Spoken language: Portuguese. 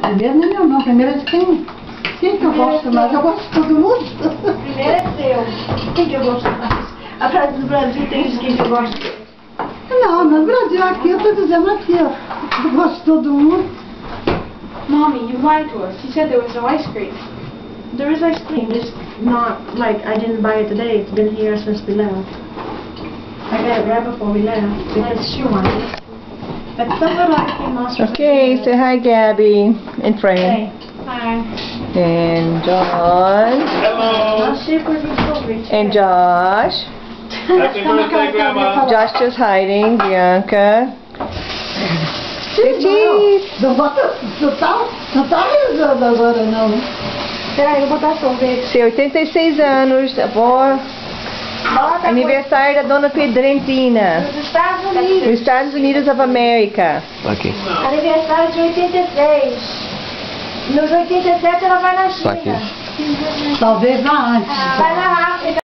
Primeiro não é meu não, primeiro é de quem que eu gosto mais? Eu gosto de todo mundo. Primeiro é seu. Quem que eu gosto mais? A frase do Brasil tem isso, quem que eu gosto. Não, no Brasil aqui eu tô dizendo aqui, ó. Eu gosto de todo mundo. Mommy, you lied to us. You said there was no ice cream. There is ice cream, it's not like I didn't buy it today, it's been here since we left. I got it right before we left because she wanted it. But someone like came off. Okay, say hi, Gabby, and Frank. Hey. Hi. And John. Hello. I'll ship with you over. And Josh. Happy birthday, Grandma. Josh just hiding. Bianca. Cheese. Não tá rezando agora não. Peraí, eu vou botar sorvete. Seu 86 anos, avó. Aniversário da Dona Pedrentina. Nos Estados Unidos. Nos Estados Unidos of America. Aqui. Aniversário de 86. Nos 87 ela vai na China. Aqui. Talvez na antes. Vai na África.